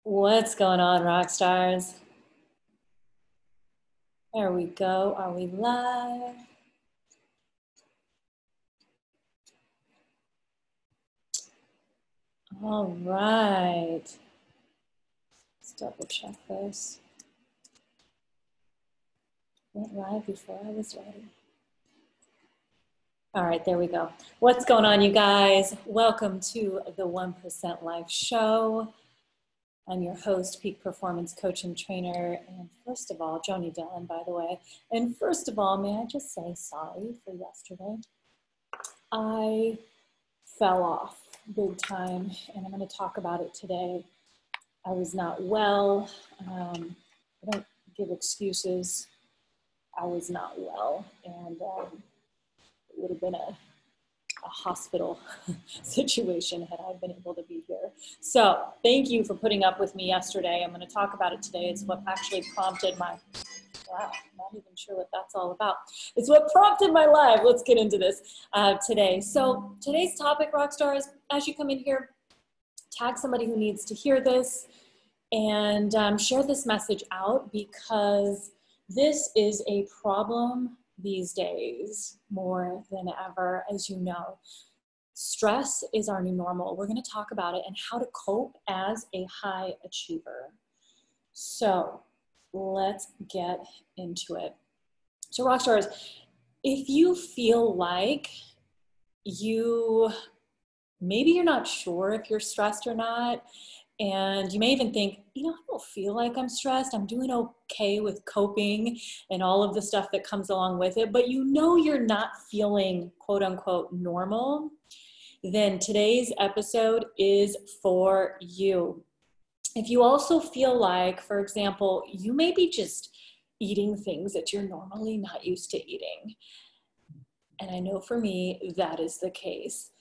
What's going on, rock stars? There we go. Are we live? All right. Let's double check this. Went live before I was ready. All right, there we go. What's going on, you guys? Welcome to the 1% Life Show. I'm your host, peak performance coach and trainer. And first of all, Joni Dillon, by the way. And first of all, may I just say sorry for yesterday? I fell off big time, and I'm going to talk about it today. I was not well. I don't give excuses. I was not well, and it would have been a hospital situation had I been able to be here. So thank you for putting up with me yesterday. I'm going to talk about it today. It's what actually prompted my, wow, not even sure what that's all about. It's what prompted my live. Let's get into this today. So today's topic, rock stars, as you come in here, tag somebody who needs to hear this and share this message out, because this is a problem these days more than ever. As you know, stress is our new normal. We're going to talk about it and how to cope as a high achiever. So let's get into it. So rock stars, if you feel like maybe you're not sure if you're stressed or not, and you may even think, I don't feel like I'm stressed. I'm doing okay with coping and all of the stuff that comes along with it, but you're not feeling quote unquote normal, then today's episode is for you. If you also feel like, for example, you may be just eating things that you're normally not used to eating. And I know for me, that is the case.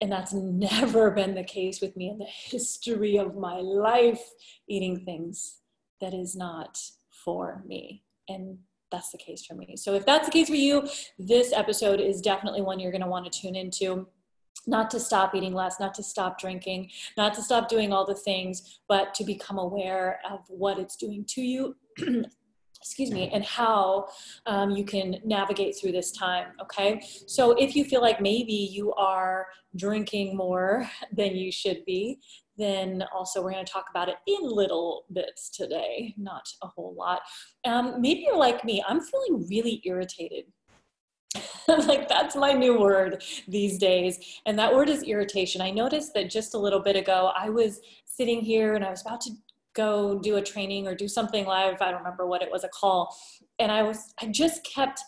And that's never been the case with me in the history of my life, eating things that is not for me. And that's the case for me. So if that's the case for you, this episode is definitely one you're going to want to tune into. Not to stop eating less, not to stop drinking, not to stop doing all the things, but to become aware of what it's doing to you. Excuse me, and how you can navigate through this time, okay? So if you feel like maybe you are drinking more than you should be, then also we're gonna talk about it in little bits today, not a whole lot. Maybe you're like me, I'm feeling really irritated. Like, that's my new word these days, and that word is irritation. I noticed that just a little bit ago, I was sitting here and I was about to go do a training or do something live. I don't remember what it was, a call. And I just kept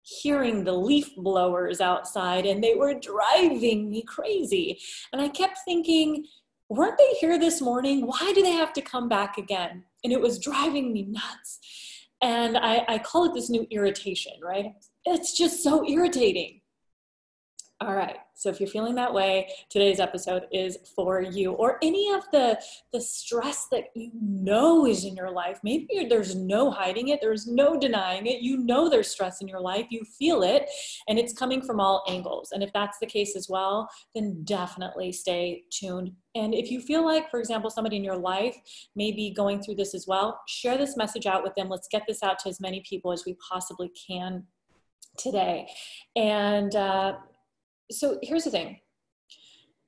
hearing the leaf blowers outside, and they were driving me crazy. And I kept thinking, weren't they here this morning? Why do they have to come back again? And it was driving me nuts. And I call it this new irritation, right? It's just so irritating. All right, so if you're feeling that way, today's episode is for you. Or any of the stress that is in your life. Maybe there's no hiding it, there's no denying it. There's stress in your life, you feel it, and it's coming from all angles. And if that's the case as well, then definitely stay tuned. And if you feel like, for example, somebody in your life may be going through this as well, share this message out with them. Let's get this out to as many people as we possibly can today. And so here's the thing.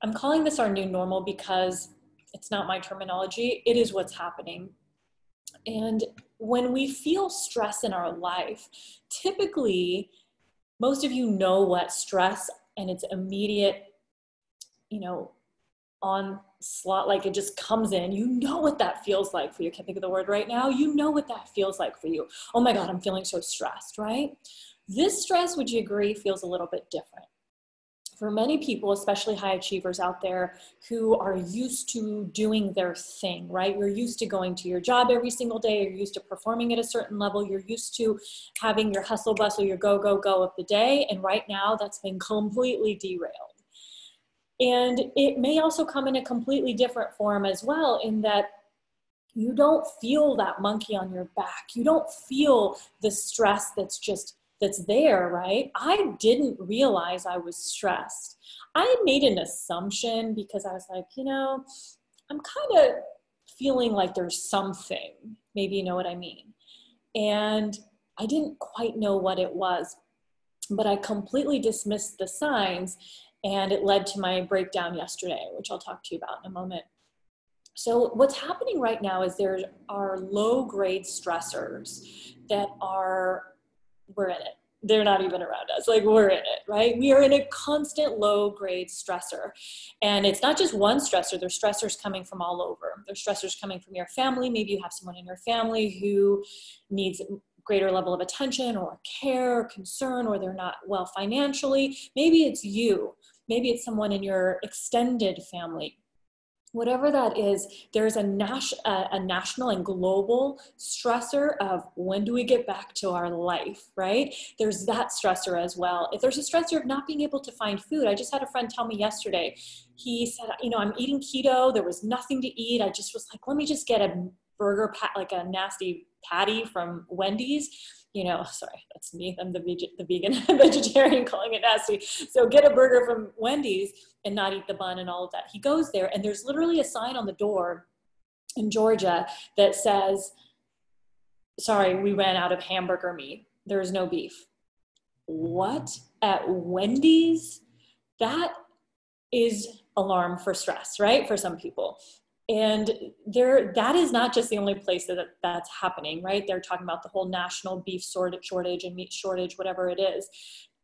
I'm calling this our new normal because it's not my terminology. It is what's happening. And when we feel stress in our life, typically, most of you know what stress and its immediate, onslaught, like it just comes in. You know what that feels like for you. I can't think of the word right now. You know what that feels like for you. Oh my God, I'm feeling so stressed, right? This stress, would you agree, feels a little bit different. For many people, especially high achievers out there who are used to doing their thing, right? You're used to going to your job every single day. You're used to performing at a certain level. You're used to having your hustle bustle, your go, go, go of the day. And right now that's been completely derailed. And it may also come in a completely different form as well, in that you don't feel that monkey on your back. You don't feel the stress that's there, right? I didn't realize I was stressed. I made an assumption because I was like, I'm kind of feeling like there's something, maybe you know what I mean. And I didn't quite know what it was, but I completely dismissed the signs, and it led to my breakdown yesterday, which I'll talk to you about in a moment. So what's happening right now is there are low-grade stressors that we're in it. They're not even around us, like we're in it, right? We are in a constant low-grade stressor. And it's not just one stressor, there's stressors coming from all over. There's stressors coming from your family. Maybe you have someone in your family who needs greater level of attention or care or concern, or they're not well financially. Maybe it's you. Maybe it's someone in your extended family. Whatever that is, there's a national and global stressor of when do we get back to our life, right? There's that stressor as well. If there's a stressor of not being able to find food, I just had a friend tell me yesterday, he said, I'm eating keto, there was nothing to eat. I just was like, let me just get a burger, like a nasty patty from Wendy's. Sorry, that's me. I'm the vegan vegetarian calling it nasty. So get a burger from Wendy's and not eat the bun and all of that. He goes there and there's literally a sign on the door in Georgia that says, sorry, we ran out of hamburger meat. There is no beef. What? At Wendy's? That is alarm for stress, right? For some people. And that is not just the only place that's happening, right? They're talking about the whole national beef shortage and meat shortage, whatever it is.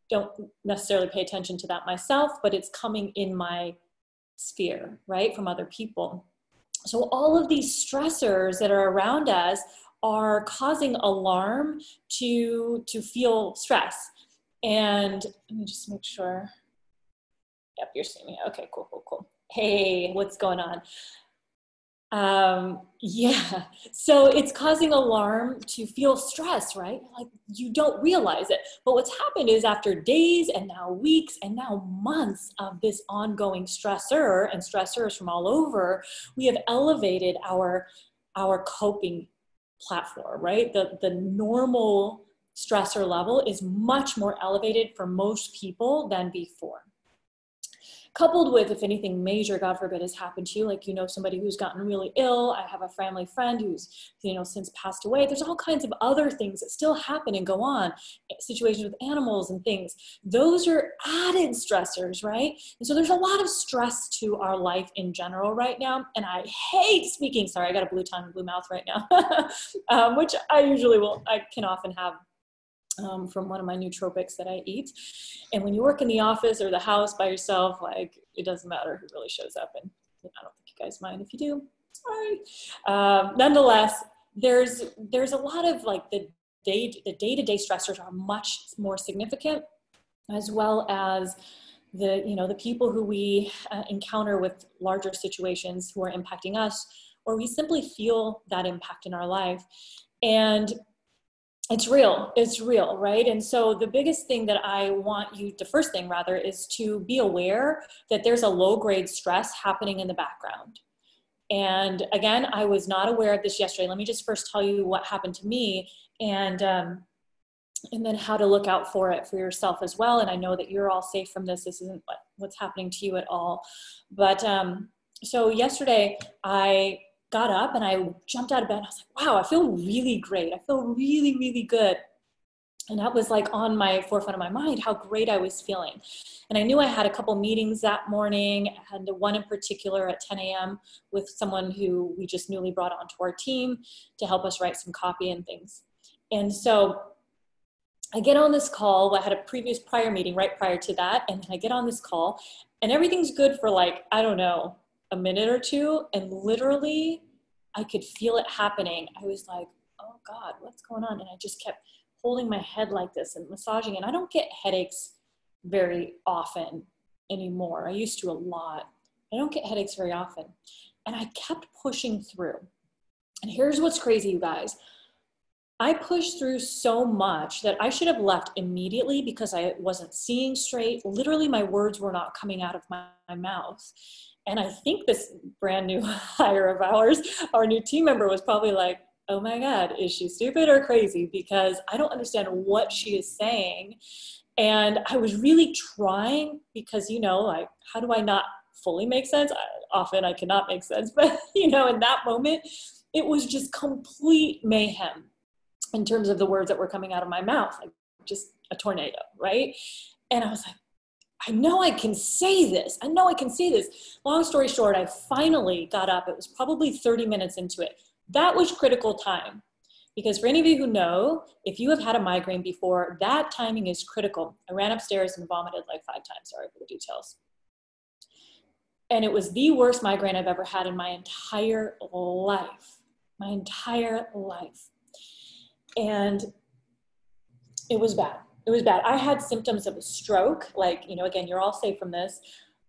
Don't necessarily pay attention to that myself, but it's coming in my sphere, right? From other people. So all of these stressors that are around us are causing alarm to feel stress. And let me just make sure. Yep, you're seeing me. Okay, cool. Hey, what's going on? Yeah, so it's causing alarm to feel stress, right? Like you don't realize it. But what's happened is after days and now weeks and now months of this ongoing stressor and stressors from all over, we have elevated our coping platform, right? The normal stressor level is much more elevated for most people than before. Coupled with, if anything major, God forbid, has happened to you, like, somebody who's gotten really ill. I have a family friend who's, since passed away. There's all kinds of other things that still happen and go on, situations with animals and things. Those are added stressors, right? And so there's a lot of stress to our life in general right now. And I hate speaking, sorry, I got a blue tongue and blue mouth right now, which I can often have from one of my nootropics that I eat. And when you work in the office or the house by yourself, like it doesn't matter who really shows up. And I don't think you guys mind if you do. Sorry. Nonetheless, there's a lot of like the day-to-day stressors are much more significant, as well as the people who we encounter with larger situations who are impacting us, or we simply feel that impact in our life. And it's real, right? And so the biggest thing that I want you, the first thing rather, is to be aware that there's a low-grade stress happening in the background. And again, I was not aware of this yesterday. Let me just first tell you what happened to me and then how to look out for it for yourself as well. And I know that you're all safe from this. This isn't what's happening to you at all. But so yesterday I got up and I jumped out of bed and I was like, wow, I feel really great. I feel really, really good. And that was like on my forefront of my mind, how great I was feeling. And I knew I had a couple meetings that morning, and one in particular at 10 a.m. with someone who we just newly brought onto our team to help us write some copy and things. And so I get on this call. I had a prior meeting right prior to that. And then I get on this call and everything's good for like, I don't know, a minute or two, and literally I could feel it happening. I was like, oh God, what's going on? And I just kept holding my head like this and massaging. And I don't get headaches very often anymore. I used to a lot. I don't get headaches very often. And I kept pushing through. And here's what's crazy, you guys. I pushed through so much that I should have left immediately because I wasn't seeing straight. Literally, my words were not coming out of my mouth. And I think this brand new hire of ours, our new team member, was probably like, oh my God, is she stupid or crazy? Because I don't understand what she is saying. And I was really trying because, like, how do I not fully make sense. Often I cannot make sense, but you know, in that moment, it was just complete mayhem in terms of the words that were coming out of my mouth, like just a tornado, right? And I was like, I know I can say this. I know I can say this. Long story short, I finally got up. It was probably 30 minutes into it. That was critical time. Because for any of you who know, if you have had a migraine before, that timing is critical. I ran upstairs and vomited like 5 times. Sorry for the details. And it was the worst migraine I've ever had in my entire life. My entire life. And it was bad. It was bad. I had symptoms of a stroke. Like, you know, again, you're all safe from this.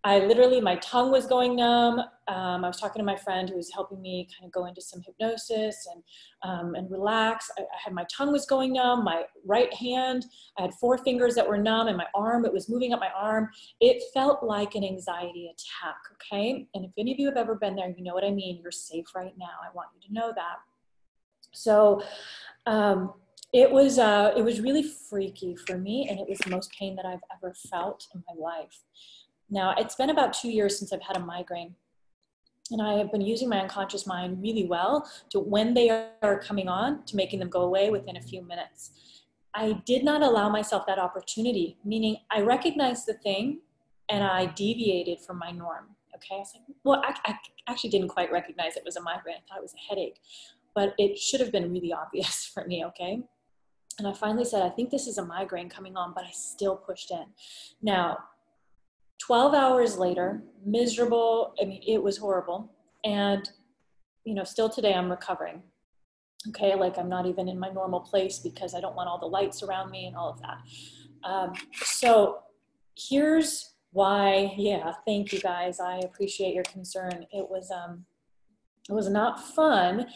I literally, my tongue was going numb. I was talking to my friend who was helping me kind of go into some hypnosis and relax. I had, my tongue was going numb, my right hand, I had 4 fingers that were numb, and my arm, it was moving up my arm. It felt like an anxiety attack, okay? And if any of you have ever been there, you know what I mean. You're safe right now. I want you to know that. So it was really freaky for me, and it was the most pain that I've ever felt in my life. Now, it's been about 2 years since I've had a migraine, and I have been using my unconscious mind really well to, when they are coming on, to making them go away within a few minutes. I did not allow myself that opportunity, meaning I recognized the thing and I deviated from my norm, okay? I was like, well, I actually didn't quite recognize it was a migraine. I thought it was a headache, but it should have been really obvious for me, okay? And I finally said, I think this is a migraine coming on, but I still pushed in. Now, 12 hours later, miserable. I mean, it was horrible. And, you know, still today I'm recovering. Okay. Like I'm not even in my normal place because I don't want all the lights around me and all of that. So here's why. Yeah. Thank you guys. I appreciate your concern. It was not fun.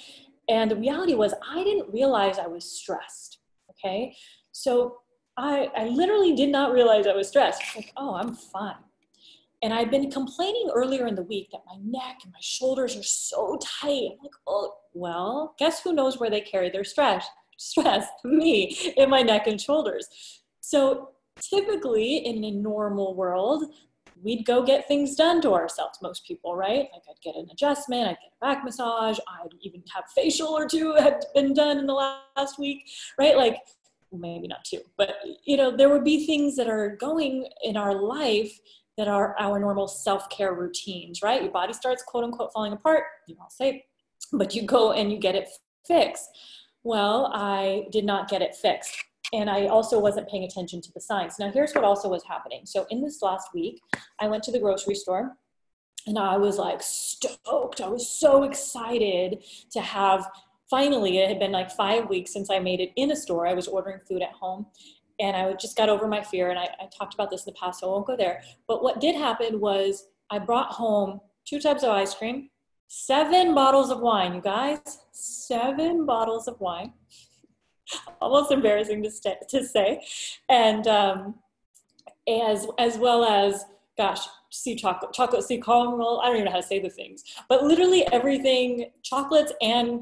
And the reality was I didn't realize I was stressed. Okay. So I literally did not realize I was stressed. Like, oh, I'm fine. And I'd been complaining earlier in the week that my neck and my shoulders are so tight. I'm like, oh, well, guess who knows where they carry their stress? Me, in my neck and shoulders. So typically in a normal world, we'd go get things done to ourselves, most people, right? Like I'd get an adjustment, I'd get a back massage, I'd even have facial or 2 had been done in the last week, right? Like, maybe not 2, but you know, there would be things that are going in our life that are our normal self-care routines, right? Your body starts quote unquote falling apart, you're all safe, but you go and you get it fixed. Well, I did not get it fixed. And I also wasn't paying attention to the signs. Now here's what also was happening. So in this last week, I went to the grocery store and I was like stoked. I was so excited to have, finally, it had been like 5 weeks since I made it in a store. I was ordering food at home. And I just got over my fear, and I talked about this in the past, so I won't go there. But what did happen was I brought home 2 tubs of ice cream, 7 bottles of wine, you guys, 7 bottles of wine. Almost embarrassing to say. And as well as, gosh, sea chocolate sea caramel, I don't even know how to say the things, but literally everything, chocolates and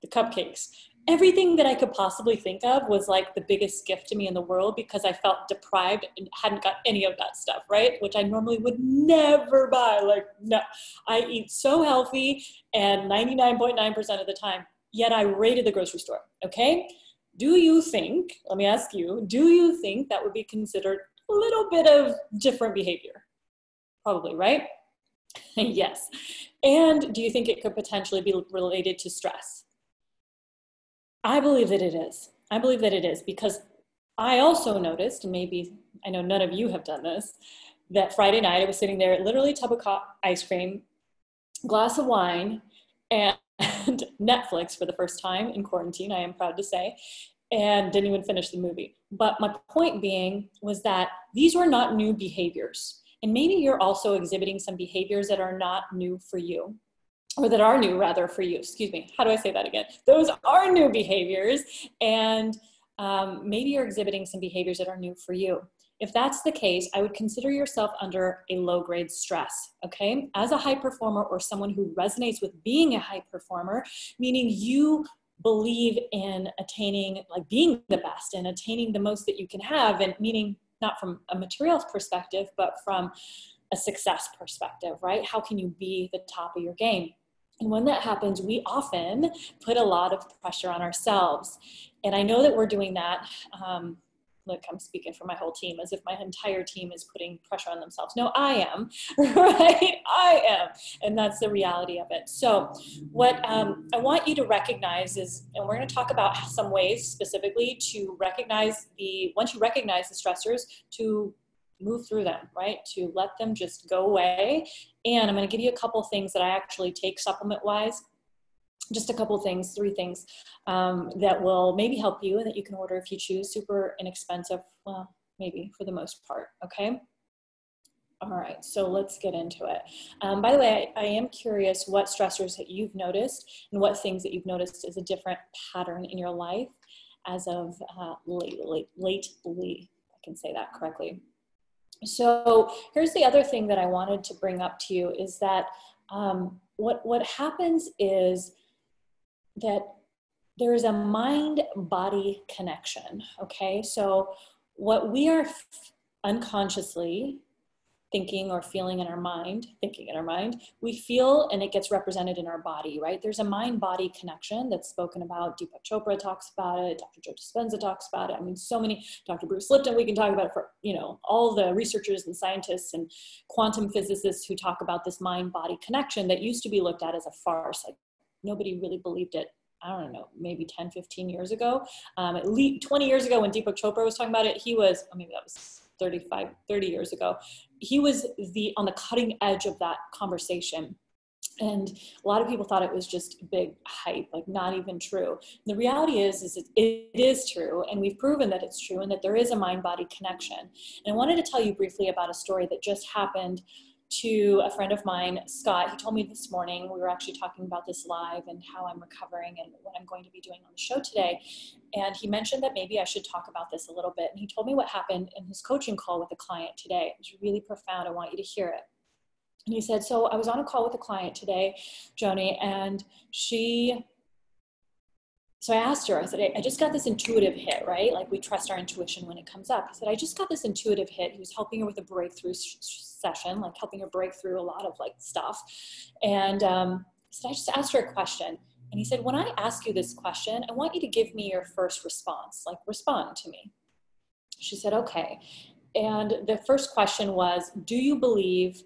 the cupcakes. Everything that I could possibly think of was like the biggest gift to me in the world because I felt deprived and hadn't got any of that stuff, right? Which I normally would never buy. Like, no, I eat so healthy and 99.9% of the time, yet I raided the grocery store, okay? Do you think, let me ask you, do you think that would be considered a little bit of different behavior? Probably, right? Yes. And do you think it could potentially be related to stress? I believe that it is. I believe that it is because I also noticed, and maybe I know none of you have done this, that Friday night I was sitting there, literally tub of ice cream, glass of wine, and Netflix for the first time in quarantine, I am proud to say, and didn't even finish the movie. But my point being was that these were not new behaviors. And maybe you're also exhibiting some behaviors that are not new for you. Or that are new rather for you, excuse me. How do I say that again? Those are new behaviors, and maybe you're exhibiting some behaviors that are new for you. If that's the case, I would consider yourself under a low-grade stress, okay? As a high performer or someone who resonates with being a high performer, meaning you believe in attaining, like being the best and attaining the most that you can have, and meaning not from a materials perspective, but from a success perspective, right? How can you be the top of your game? And when that happens, we often put a lot of pressure on ourselves. And I know that we're doing that. Look, I'm speaking for my whole team as if my entire team is putting pressure on themselves. No, I am, right? I am. And that's the reality of it. So what I want you to recognize is, and we're going to talk about some ways specifically to recognize once you recognize the stressors, to move through them, right? To let them just go away. And I'm going to give you a couple things that I actually take supplement-wise. Just a couple things, 3 things that will maybe help you and that you can order if you choose. Super inexpensive, well, maybe for the most part, okay? All right, so let's get into it. By the way, I am curious what stressors that you've noticed and what things that you've noticed is a different pattern in your life as of lately, I can say that correctly. So here's the other thing that I wanted to bring up to you is that what happens is that there is a mind-body connection, okay? So what we are unconsciously thinking or feeling in our mind, we feel and it gets represented in our body, right? There's a mind-body connection that's spoken about. Deepak Chopra talks about it. Dr. Joe Dispenza talks about it. I mean, so many, Dr. Bruce Lipton, we can talk about it for, all the researchers and scientists and quantum physicists who talk about this mind-body connection that used to be looked at as a farce. Like nobody really believed it. I don't know, maybe 10, 15 years ago. At least 20 years ago when Deepak Chopra was talking about it, he was, maybe that was 30 years ago. He was on the cutting edge of that conversation. And a lot of people thought it was just big hype, like not even true. And the reality is it is true. And we've proven that it's true and that there is a mind-body connection. And I wanted to tell you briefly about a story that just happened to a friend of mine, Scott. He told me this morning, we were actually talking about this live and how I'm recovering and what I'm going to be doing on the show today. And he mentioned that maybe I should talk about this a little bit. And he told me what happened in his coaching call with a client today. It was really profound. I want you to hear it. And he said, so I was on a call with a client today, Joni, and so I asked her, I said, I just got this intuitive hit, right? Like we trust our intuition when it comes up. He said, I just got this intuitive hit. He was helping her with a breakthrough session, like helping her break through a lot of like stuff. And he said, I just asked her a question. And he said, when I ask you this question, I want you to give me your first response, like respond to me. She said, okay. And the first question was, do you believe,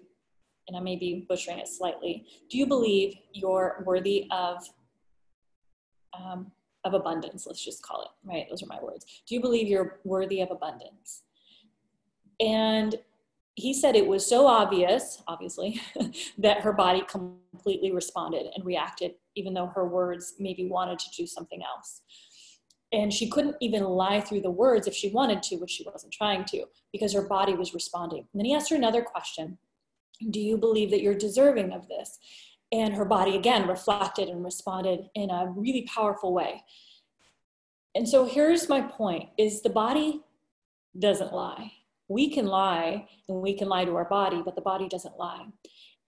and I may be butchering it slightly, do you believe you're worthy of abundance, let's just call it, right? Those are my words. Do you believe you're worthy of abundance? And he said it was so obvious, obviously, that her body completely responded and reacted, even though her words maybe wanted to do something else. And she couldn't even lie through the words if she wanted to, which she wasn't trying to, because her body was responding. And then he asked her another question. Do you believe that you're deserving of this? And her body again reflected and responded in a really powerful way. And so here's my point, is the body doesn't lie. We can lie and we can lie to our body, but the body doesn't lie.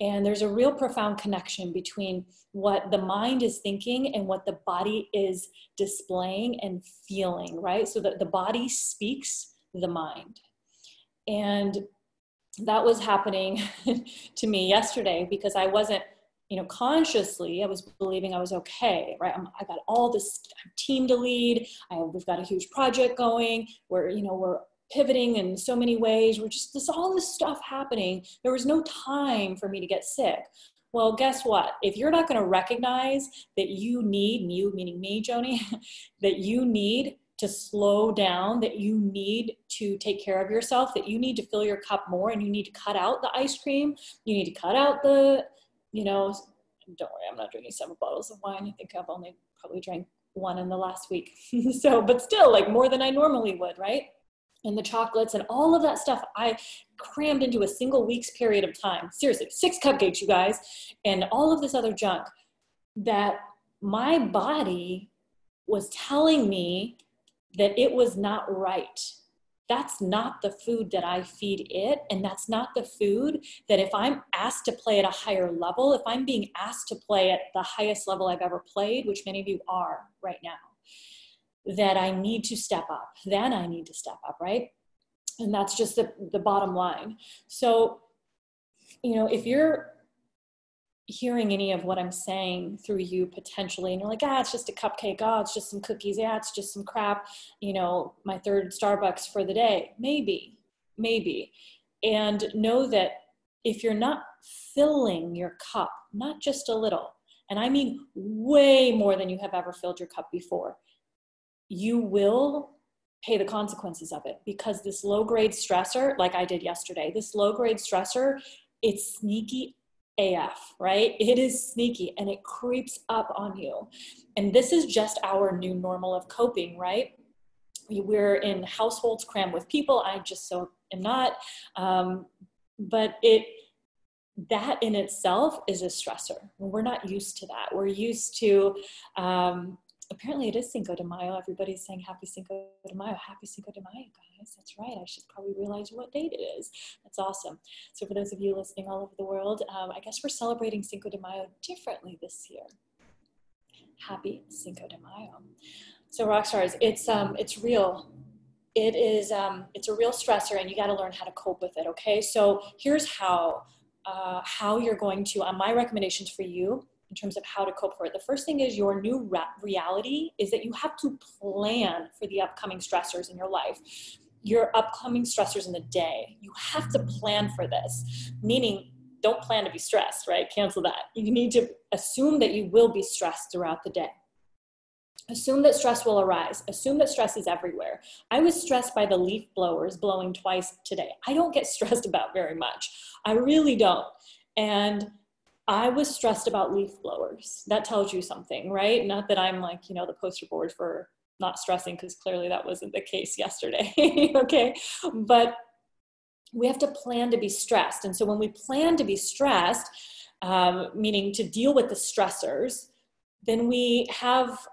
And there's a real profound connection between what the mind is thinking and what the body is displaying and feeling, right? So that the body speaks the mind. And that was happening to me yesterday because I wasn't, consciously, I was believing I was okay, right? I got all this team to lead. We've got a huge project going. We're pivoting in so many ways. There's all this stuff happening. There was no time for me to get sick. Well, guess what? If you're not going to recognize that you need, you meaning me, Joni, that you need to slow down, that you need to take care of yourself, that you need to fill your cup more and you need to cut out the ice cream, you need to cut out the, don't worry, I'm not drinking 7 bottles of wine. I think I've only probably drank 1 in the last week. But still like more than I normally would, right? And the chocolates and all of that stuff, I crammed into a single week's period of time. Seriously, 6 cupcakes, you guys, and all of this other junk that my body was telling me that it was not right. That's not the food that I feed it. And that's not the food that if I'm asked to play at a higher level, if I'm being asked to play at the highest level I've ever played, which many of you are right now, that I need to step up, then I need to step up, right? And that's just the bottom line. So you know, if you're hearing any of what I'm saying through you potentially, and you're like, it's just a cupcake, it's just some cookies, it's just some crap, you know, my third Starbucks for the day, maybe. And know that if you're not filling your cup, not just a little, and I mean way more than you have ever filled your cup before, you will pay the consequences of it, because this low-grade stressor, like I did yesterday, this low-grade stressor, it's sneaky AF, right? It is sneaky and it creeps up on you. And this is just our new normal of coping, right? We're in households crammed with people. I just so am not. But that in itself is a stressor. We're not used to that. We're used to, apparently it is Cinco de Mayo. Everybody's saying happy Cinco de Mayo. Happy Cinco de Mayo, guys. That's right. I should probably realize what date it is. That's awesome. So for those of you listening all over the world, I guess we're celebrating Cinco de Mayo differently this year. Happy Cinco de Mayo. So rock stars, it's real. It is, it's a real stressor, and you got to learn how to cope with it. Okay. So here's how you're going to, my recommendations for you in terms of how to cope for it. The first thing is, your new reality is that you have to plan for the upcoming stressors in your life, your upcoming stressors in the day. You have to plan for this, meaning don't plan to be stressed, right? Cancel that. You need to assume that you will be stressed throughout the day. Assume that stress will arise. Assume that stress is everywhere. I was stressed by the leaf blowers blowing twice today. I don't get stressed about very much. I really don't. And I was stressed about leaf blowers. That tells you something, right? Not that I'm like, you know, the poster board for not stressing, because clearly that wasn't the case yesterday. Okay. But we have to plan to be stressed. And so when we plan to be stressed, meaning to deal with the stressors, then we have,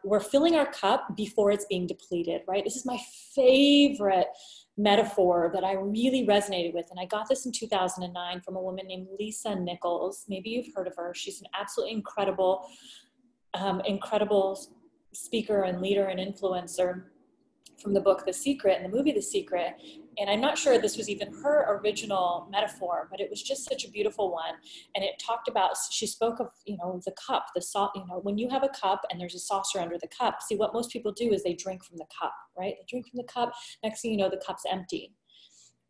we're filling our cup before it's being depleted, right? This is my favorite metaphor that I really resonated with. And I got this in 2009 from a woman named Lisa Nichols. Maybe you've heard of her. She's an absolutely incredible, incredible speaker and leader and influencer from the book The Secret and the movie The Secret. And I'm not sure this was even her original metaphor, but it was just such a beautiful one. And it talked about, she spoke of, you know, the cup, you know, when you have a cup and there's a saucer under the cup, see, what most people do is they drink from the cup, right? They drink from the cup. Next thing you know, the cup's empty.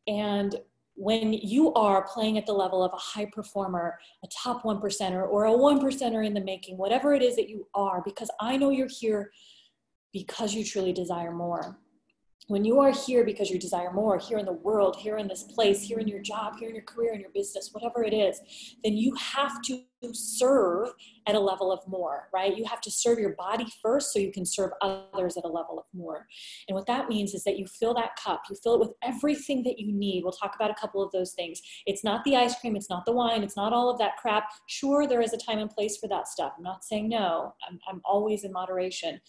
And when you are playing at the level of a high performer, a top 1%er, or a 1%er in the making, whatever it is that you are, because I know you're here because you truly desire more. When you are here because you desire more, here in the world, here in this place, here in your job, here in your career, in your business, whatever it is, then you have to serve at a level of more, right? You have to serve your body first so you can serve others at a level of more. And what that means is that you fill that cup, you fill it with everything that you need. We'll talk about a couple of those things. It's not the ice cream, it's not the wine, it's not all of that crap. Sure, there is a time and place for that stuff. I'm not saying no, I'm always in moderation.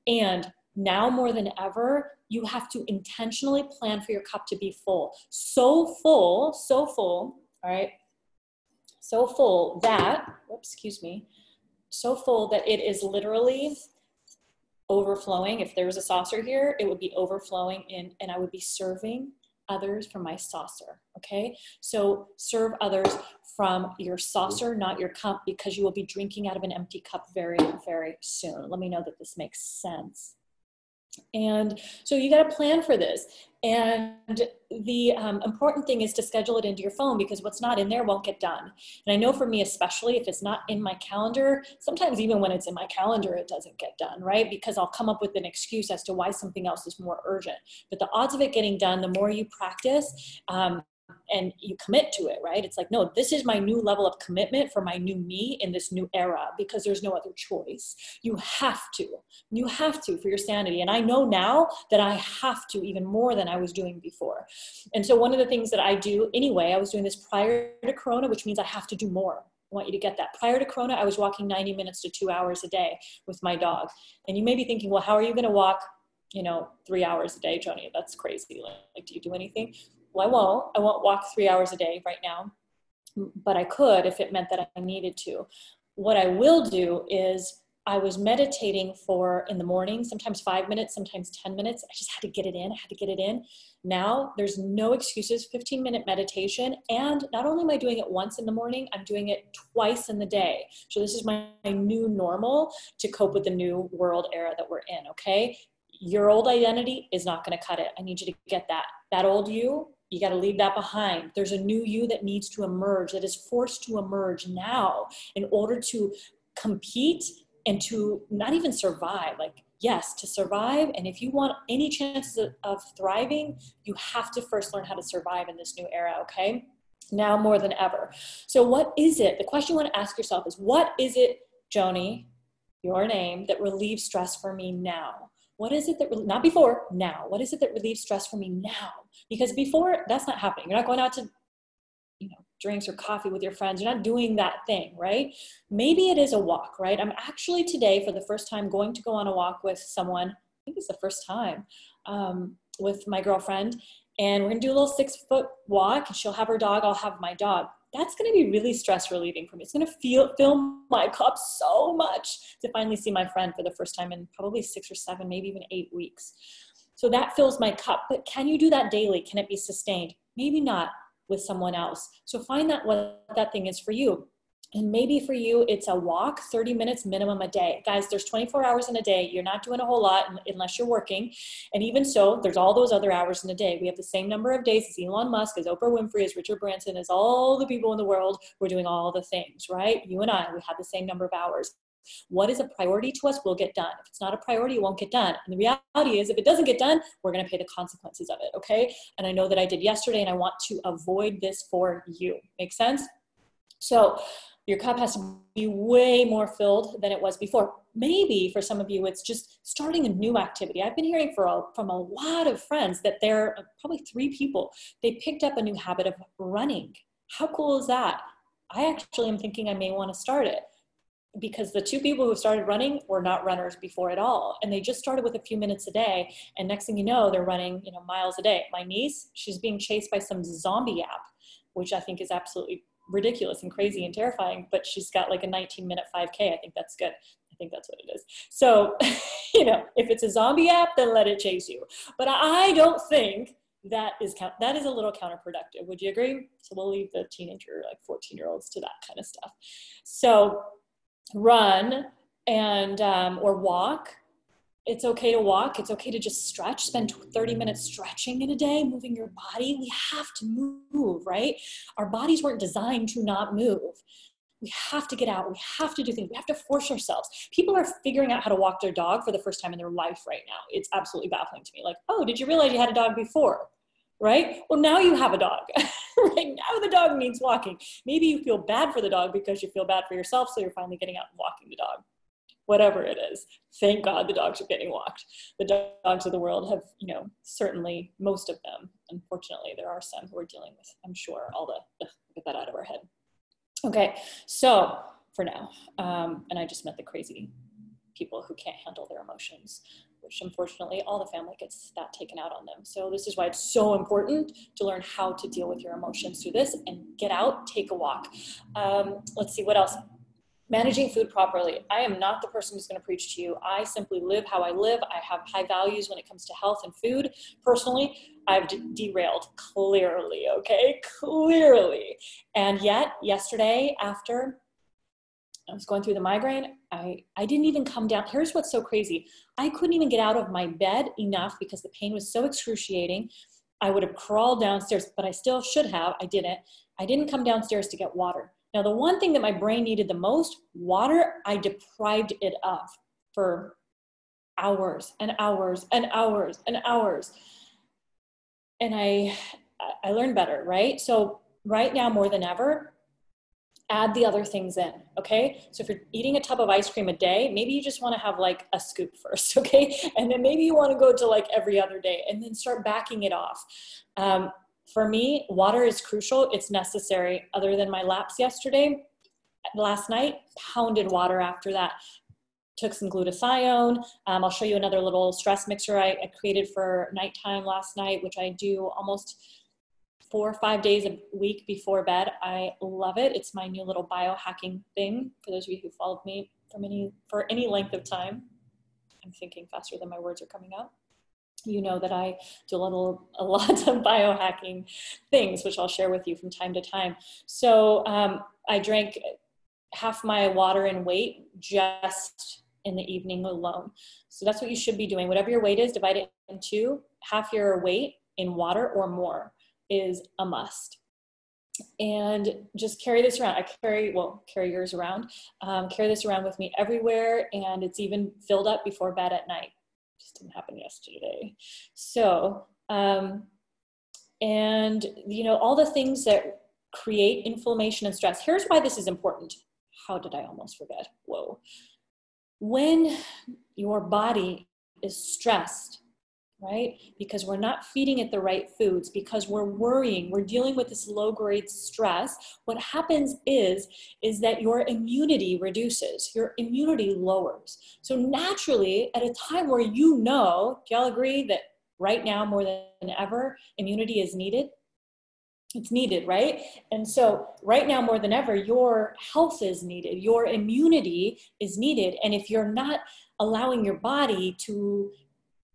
And now more than ever, you have to intentionally plan for your cup to be full. So full, all right? So full that, so full that it is literally overflowing. If there was a saucer here, it would be overflowing in, and I would be serving others from my saucer, okay? So serve others from your saucer, not your cup, because you will be drinking out of an empty cup very, very soon. Let me know that this makes sense. And so you got to plan for this. And the important thing is to schedule it into your phone, because what's not in there won't get done. And I know for me, especially if it's not in my calendar, sometimes even when it's in my calendar, it doesn't get done, right? Because I'll come up with an excuse as to why something else is more urgent. But the odds of it getting done, the more you practice, and you commit to it, right? It's like, no, this is my new level of commitment for my new me in this new era, because there's no other choice. You have to for your sanity. And I know now that I have to even more than I was doing before. And so one of the things that I do anyway, I was doing this prior to Corona, which means I have to do more. I want you to get that. Prior to Corona, I was walking 90 minutes to 2 hours a day with my dog. And you may be thinking, well, how are you going to walk, 3 hours a day, Joni? That's crazy. Like, do you do anything? Well, I won't walk 3 hours a day right now, but I could if it meant that I needed to. What I will do is I was meditating for in the morning, sometimes 5 minutes, sometimes 10 minutes. I just had to get it in. I had to get it in. Now there's no excuses, 15-minute meditation. And not only am I doing it once in the morning, I'm doing it twice in the day. So this is my new normal to cope with the new world era that we're in, okay? Your old identity is not going to cut it. I need you to get that. That old you got to leave that behind. There's a new you that needs to emerge, that is forced to emerge now in order to compete and to not even survive. Like, yes, to survive. And if you want any chances of thriving, you have to first learn how to survive in this new era, okay? Now more than ever. So what is it? The question you want to ask yourself is, what is it, Joni, your name, that relieves stress for me now? What is it that, not before, now. What is it that relieves stress for me now? Because before, that's not happening. You're not going out to, drinks or coffee with your friends. You're not doing that thing, right? Maybe it is a walk, right? I'm actually today, for the first time, going to go on a walk with someone. I think it's the first time, with my girlfriend. And we're gonna do a little 6-foot walk, and she'll have her dog, I'll have my dog. That's gonna be really stress relieving for me. It's gonna fill my cup so much to finally see my friend for the first time in probably 6 or 7, maybe even 8 weeks. So that fills my cup. But can you do that daily? Can it be sustained? Maybe not with someone else. So find out what that thing is for you. And maybe for you, it's a walk, 30 minutes minimum a day. Guys, there's 24 hours in a day. You're not doing a whole lot unless you're working. And even so, there's all those other hours in a day. We have the same number of days as Elon Musk, as Oprah Winfrey, as Richard Branson, as all the people in the world. We're doing all the things, right? You and I, we have the same number of hours. What is a priority to us will get done. If it's not a priority, it won't get done. And the reality is, if it doesn't get done, we're going to pay the consequences of it, okay? And I know that I did yesterday, and I want to avoid this for you. Make sense? So your cup has to be way more filled than it was before. Maybe for some of you, it's just starting a new activity. I've been hearing from a lot of friends that they're probably 3 people. They picked up a new habit of running. How cool is that? I actually am thinking I may want to start it, because the 2 people who started running were not runners before at all. And they just started with a few minutes a day. And next thing you know, they're running, miles a day. My niece, she's being chased by some zombie app, which I think is absolutely ridiculous and crazy and terrifying, but she's got like a 19-minute 5K. I think that's good. I think that's what it is. So, if it's a zombie app, then let it chase you. But I don't think that is a little counterproductive. Would you agree? So we'll leave the teenager, like 14-year-olds, to that kind of stuff. So run and or walk. It's okay to walk. It's okay to just stretch. Spend 30 minutes stretching in a day, moving your body. We have to move, right? Our bodies weren't designed to not move. We have to get out. We have to do things. We have to force ourselves. People are figuring out how to walk their dog for the first time in their life right now. It's absolutely baffling to me. Like, oh, did you realize you had a dog before? Right? Well, now you have a dog. Right now the dog needs walking. Maybe you feel bad for the dog because you feel bad for yourself, so you're finally getting out and walking the dog. Whatever it is, thank God the dogs are getting walked. The dogs of the world have, certainly most of them. Unfortunately, there are some who are dealing with, I'm sure, all get that out of our head. Okay, so for now, and I just met the crazy people who can't handle their emotions, which unfortunately all the family gets that taken out on them. So this is why it's so important to learn how to deal with your emotions through this and get out, take a walk. Let's see, what else? Managing food properly. I am not the person who's going to preach to you. I simply live how I live. I have high values when it comes to health and food. Personally, I've derailed clearly, okay? Clearly. And yet, yesterday, after I was going through the migraine, I didn't even come down. Here's what's so crazy. I couldn't even get out of my bed enough because the pain was so excruciating. I would have crawled downstairs, but I still should have. I didn't. I didn't come downstairs to get water. Now, the one thing that my brain needed the most, water, I deprived it of for hours and hours and hours and hours. And I learned better, right? So right now, more than ever, add the other things in, okay? So if you're eating a tub of ice cream a day, maybe you just want to have like a scoop first, okay? And then maybe you want to go to like every other day and then start backing it off. For me, water is crucial. It's necessary. Other than my laps last night, pounded water after that. Took some glutathione. I'll show you another little stress mixer I created for nighttime last night, which I do almost 4 or 5 days a week before bed. I love it. It's my new little biohacking thing. For those of you who followed me for any length of time, I'm thinking faster than my words are coming out. You know that I do a lot of biohacking things, which I'll share with you from time to time. So I drank half my water in weight just in the evening alone. So that's what you should be doing. Whatever your weight is, divide it in two. Half your weight in water or more is a must. And just carry this around. Carry yours around. Carry this around with me everywhere. And it's even filled up before bed at night. Just didn't happen yesterday. So, and you know, all the things that create inflammation and stress. Here's why this is important. How did I almost forget? Whoa. When your body is stressed, right? Because we're not feeding it the right foods, because we're worrying, we're dealing with this low-grade stress, what happens is that your immunity reduces, your immunity lowers. So naturally, at a time where you know, do y'all agree that right now more than ever, immunity is needed? It's needed, right? And so right now more than ever, your health is needed, your immunity is needed. And if you're not allowing your body to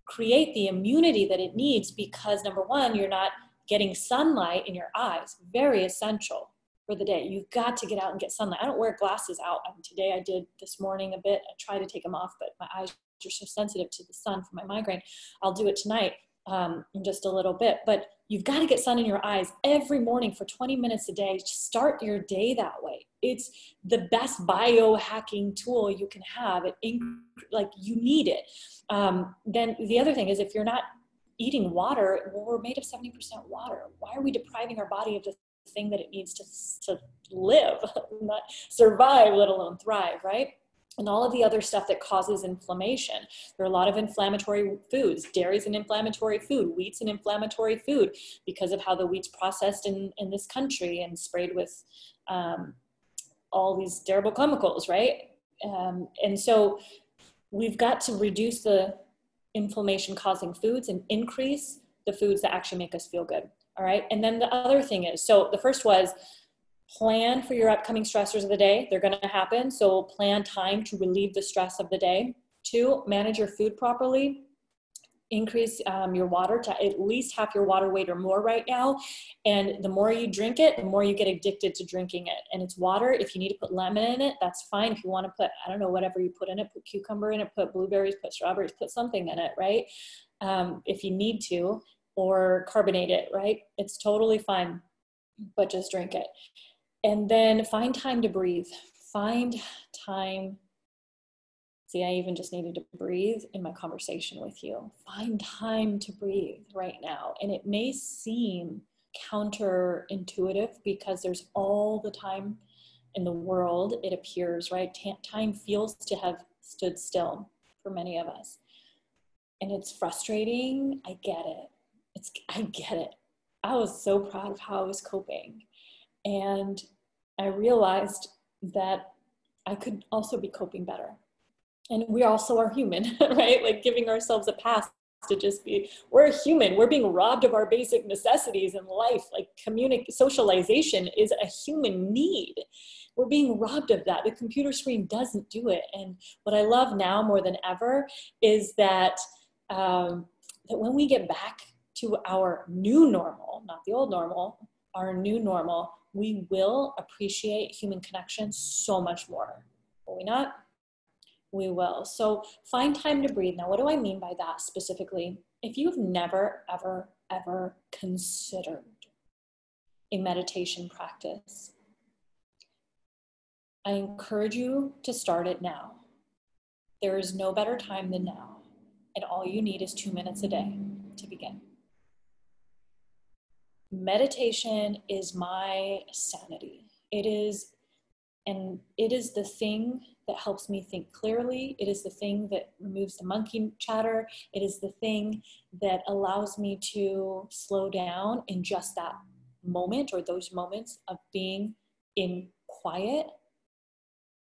create the immunity that it needs, because number one, you're not getting sunlight in your eyes, very essential for the day. You've got to get out and get sunlight. I don't wear glasses out. Today I did this morning a bit. I try to take them off, but my eyes are so sensitive to the sun from my migraine. I'll do it tonight in just a little bit, but you've got to get sun in your eyes every morning for 20 minutes a day. Just start your day that way. It's the best biohacking tool you can have. Like you need it. Then the other thing is, if you're not eating water, well, we're made of 70% water. Why are we depriving our body of the thing that it needs to live, not survive, let alone thrive, right? And all of the other stuff that causes inflammation. There are a lot of inflammatory foods. Dairy's an inflammatory food. Wheat's an inflammatory food because of how the wheat's processed in this country and sprayed with all these terrible chemicals, right? And so we've got to reduce the inflammation causing foods and increase the foods that actually make us feel good. All right. And then the other thing is, so the first was plan for your upcoming stressors of the day. They're going to happen. So plan time to relieve the stress of the day. 2, manage your food properly. Increase your water to at least half your water weight or more right now. And the more you drink it, the more you get addicted to drinking it. And it's water. If you need to put lemon in it, that's fine. If you want to put, I don't know, whatever you put in it, put cucumber in it, put blueberries, put strawberries, put something in it, right? If you need to, or carbonate it, right? It's totally fine, but just drink it. And then find time to breathe. Find time. See, I even just needed to breathe in my conversation with you. Find time to breathe right now. And it may seem counterintuitive because there's all the time in the world, it appears, right? Time feels to have stood still for many of us. And it's frustrating. I get it. I get it. I was so proud of how I was coping. And I realized that I could also be coping better. And we also are human, right? Like giving ourselves a pass to just be, we're human. We're being robbed of our basic necessities in life. Like socialization is a human need. We're being robbed of that. The computer screen doesn't do it. And what I love now more than ever is that, that when we get back to our new normal, not the old normal, our new normal, we will appreciate human connection so much more. Will we not? We will. So find time to breathe. Now, what do I mean by that specifically? If you've never, ever, ever considered a meditation practice, I encourage you to start it now. There is no better time than now. And all you need is 2 minutes a day to begin. Meditation is my sanity. It is the thing that helps me think clearly. It is the thing that removes the monkey chatter. It is the thing that allows me to slow down in just that moment, or those moments of being in quiet,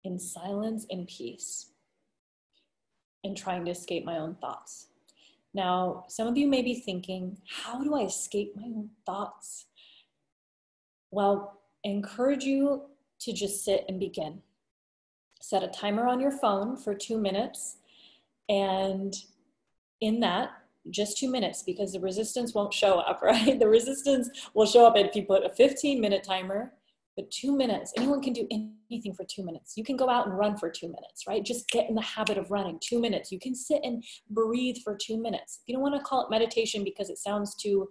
in silence, in peace, and trying to escape my own thoughts. Now, some of you may be thinking, how do I escape my own thoughts? Well, I encourage you to just sit and begin. Set a timer on your phone for 2 minutes, and in that, just 2 minutes, because the resistance won't show up, right? The resistance will show up if you put a 15-minute timer, but 2 minutes. Anyone can do anything for 2 minutes. You can go out and run for 2 minutes, right? Just get in the habit of running. 2 minutes. You can sit and breathe for 2 minutes. If you don't want to call it meditation because it sounds too,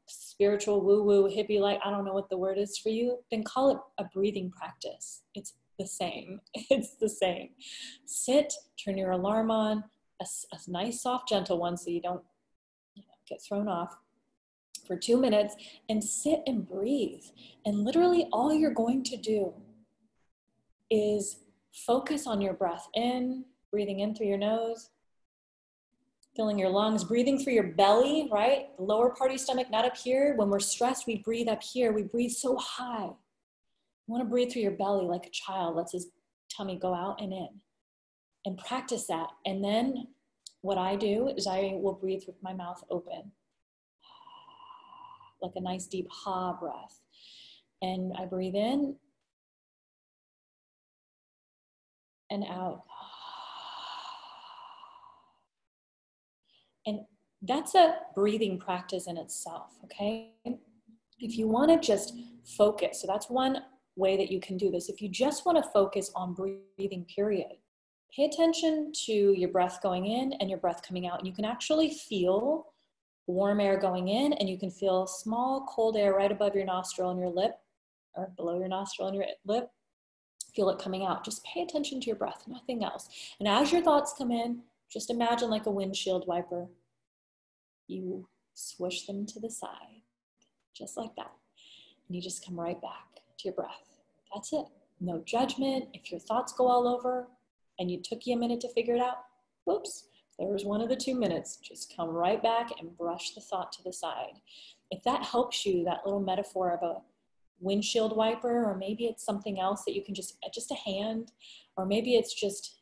spiritual, woo-woo, hippie-like, I don't know what the word is for you, then call it a breathing practice. It's the same. It's the same. Sit, turn your alarm on, a nice, soft, gentle one so you don't get thrown off, for 2 minutes, and sit and breathe. And literally all you're going to do is focus on your breath in, breathing in through your nose, filling your lungs, breathing through your belly, right? The lower part of your stomach, not up here. When we're stressed, we breathe up here. We breathe so high. You want to breathe through your belly like a child. Lets his tummy go out and in. And practice that. And then what I do is I will breathe with my mouth open, like a nice deep ha breath. And I breathe in and out. And that's a breathing practice in itself, okay? If you want to just focus, so that's one way that you can do this. If you just want to focus on breathing, period, pay attention to your breath going in and your breath coming out. And you can actually feel warm air going in, and you can feel small cold air right above your nostril and your lip, or below your nostril and your lip. Feel it coming out. Just pay attention to your breath, nothing else. And as your thoughts come in, just imagine like a windshield wiper. You swish them to the side, just like that. And you just come right back to your breath. That's it. No judgment. If your thoughts go all over and you took you a minute to figure it out, whoops, there's one of the 2 minutes. Just come right back and brush the thought to the side. If that helps you, that little metaphor of a windshield wiper, or maybe it's something else that you can just a hand, or maybe it's just,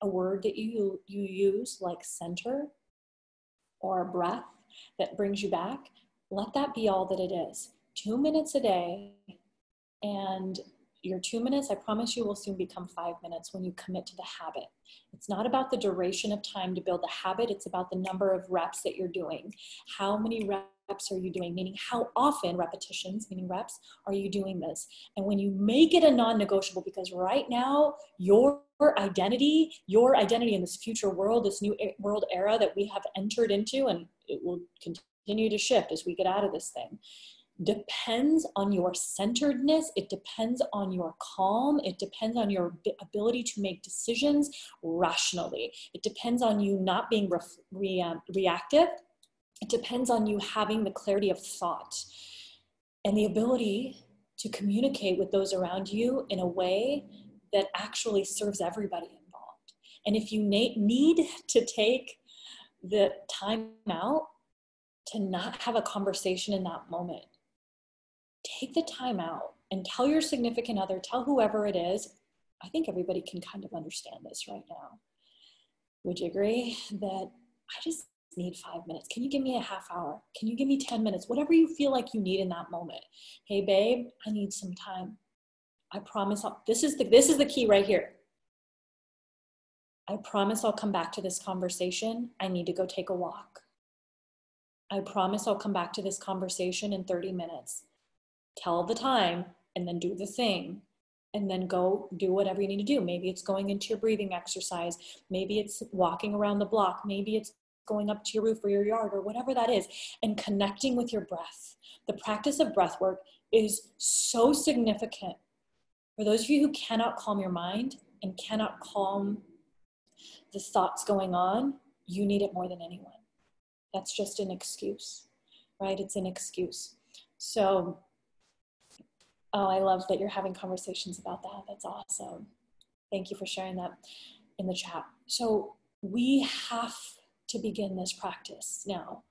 a word that you use like center or breath that brings you back, let that be all that it is. 2 minutes a day, and your 2 minutes, I promise you, will soon become 5 minutes when you commit to the habit. It's not about the duration of time to build the habit. It's about the number of reps that you're doing. How many reps are you doing? Meaning how often, repetitions, meaning reps, are you doing this? And when you make it a non-negotiable, because right now, your identity in this future world, this new world era that we have entered into, and it will continue to shift as we get out of this thing, depends on your centeredness. It depends on your calm. It depends on your ability to make decisions rationally. It depends on you not being reactive. It depends on you having the clarity of thought and the ability to communicate with those around you in a way that actually serves everybody involved. And if you need to take the time out to not have a conversation in that moment, take the time out and tell your significant other, tell whoever it is. I think everybody can kind of understand this right now. Would you agree that I just need 5 minutes? Can you give me a half hour? Can you give me 10 minutes? Whatever you feel like you need in that moment. Hey babe, I need some time. I promise this is the key right here. I promise I'll come back to this conversation. I need to go take a walk. I promise I'll come back to this conversation in 30 minutes. Tell the time and then do the thing, and then go do whatever you need to do. Maybe it's going into your breathing exercise. Maybe it's walking around the block. Maybe it's going up to your roof or your yard or whatever that is, and connecting with your breath. The practice of breath work is so significant. For those of you who cannot calm your mind and cannot calm the thoughts going on, you need it more than anyone. That's just an excuse, right? It's an excuse. So, oh, I love that you're having conversations about that. That's awesome. Thank you for sharing that in the chat. So we have to begin this practice now.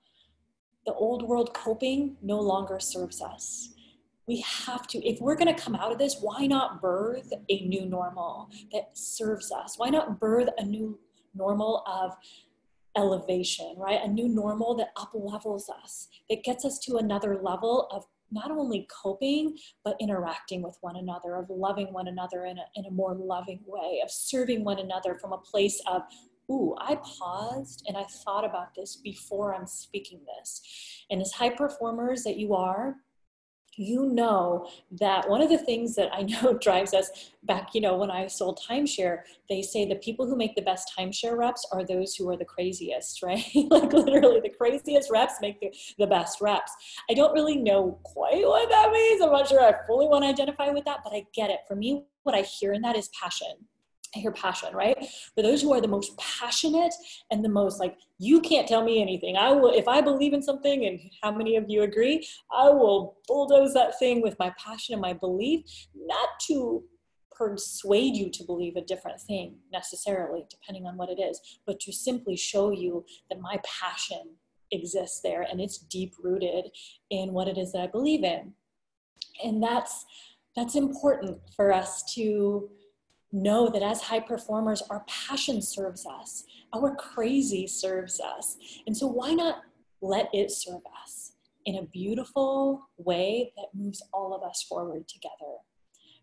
The old world coping no longer serves us. We have to, if we're going to come out of this, why not birth a new normal that serves us? Why not birth a new normal of elevation, right? A new normal that up levels us, that gets us to another level of not only coping, but interacting with one another, of loving one another in a more loving way, of serving one another from a place of, ooh, I paused and I thought about this before I'm speaking this. And as high performers that you are, you know that one of the things that I know drives us back, when I sold timeshare, they say the people who make the best timeshare reps are those who are the craziest, right? Like literally the craziest reps make the best reps. I don't really know quite what that means. I'm not sure I fully want to identify with that, but I get it. For me, what I hear in that is passion. I hear passion, right? For those who are the most passionate and the most like, you can't tell me anything. I will, if I believe in something, and how many of you agree, I will bulldoze that thing with my passion and my belief, not to persuade you to believe a different thing necessarily, depending on what it is, but to simply show you that my passion exists there and it's deep rooted in what it is that I believe in. And that's important for us to know, that as high performers, our passion serves us, our crazy serves us. And so why not let it serve us in a beautiful way that moves all of us forward together?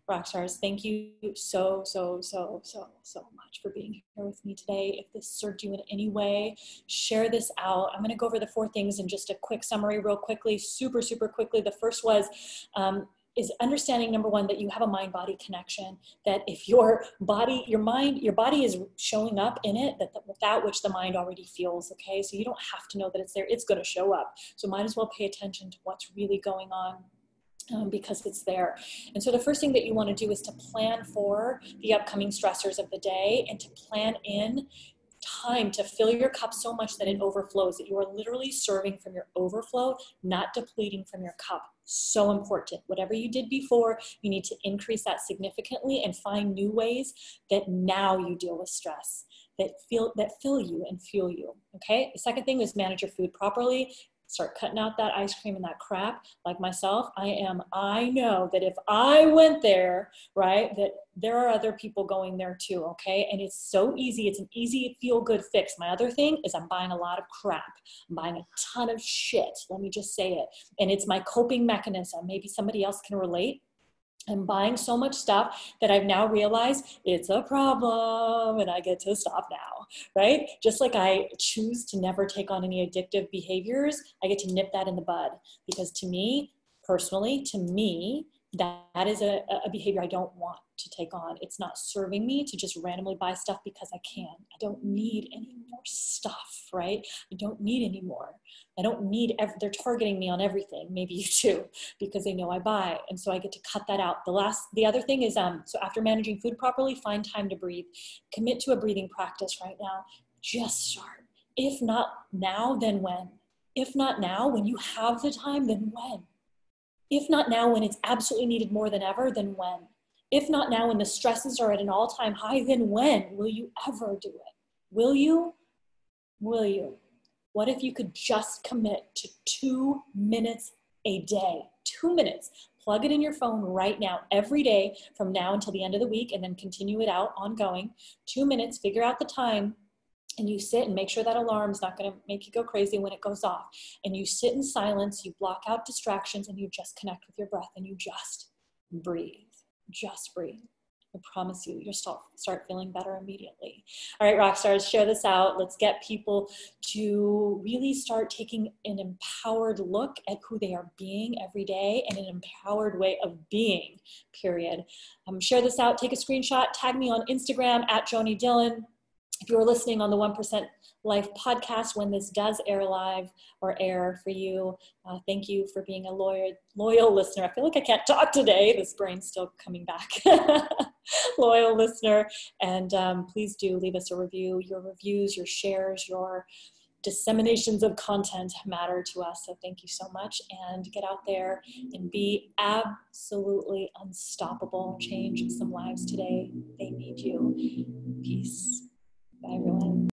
Rockstars, thank you so much for being here with me today. If this served you in any way, share this out. I'm going to go over the 4 things in just a quick summary real quickly, super quickly. The first was, is understanding, number 1, that you have a mind-body connection, that if your body is showing up in it, that which the mind already feels, okay? So you don't have to know that it's there, it's gonna show up. So might as well pay attention to what's really going on, because it's there. And so the first thing that you wanna do is to plan for the upcoming stressors of the day, and to plan in time to fill your cup so much that it overflows, that you are literally serving from your overflow, not depleting from your cup. So important. Whatever you did before, you need to increase that significantly and find new ways that now you deal with stress, that fill you and fuel you. Okay. The second thing is manage your food properly. Start cutting out that ice cream and that crap. Like myself, I know that if I went there, right, that there are other people going there too, okay? And it's so easy. It's an easy feel-good fix. My other thing is I'm buying a lot of crap. I'm buying a ton of shit. Let me just say it. And it's my coping mechanism. Maybe somebody else can relate. I'm buying so much stuff that I've now realized it's a problem, and I get to stop now, right? Just like I choose to never take on any addictive behaviors, I get to nip that in the bud, because to me, personally, that is a behavior I don't want to take on. It's not serving me to just randomly buy stuff because I can. I don't need any more stuff, right? I don't need any more. I don't need, they're targeting me on everything. Maybe you too, because they know I buy. And so I get to cut that out. The other thing is, so after managing food properly, find time to breathe. Commit to a breathing practice right now. Just start. If not now, then when? If not now, when you have the time, then when? If not now, when it's absolutely needed more than ever, then when? If not now, when the stresses are at an all-time high, then when? Will you ever do it? Will you? Will you? What if you could just commit to 2 minutes a day? 2 minutes. Plug it in your phone right now, every day from now until the end of the week, and then continue it out ongoing. 2 minutes, figure out the time, and you sit and make sure that alarm's not going to make you go crazy when it goes off. And you sit in silence, you block out distractions, and you just connect with your breath, and you just breathe. Just breathe. I promise you, you'll start feeling better immediately. All right, rock stars, share this out. Let's get people to really start taking an empowered look at who they are being every day, and an empowered way of being, period. Share this out, take a screenshot, tag me on Instagram at Joni Dillon. If you're listening on the 1% Life podcast, when this does air live or air for you, thank you for being a loyal listener. I feel like I can't talk today. This brain's still coming back. Loyal listener. And please do leave us a review. Your reviews, your shares, your disseminations of content matter to us. So thank you so much. And get out there and be absolutely unstoppable. Change some lives today. They need you. Peace. Bye, everyone.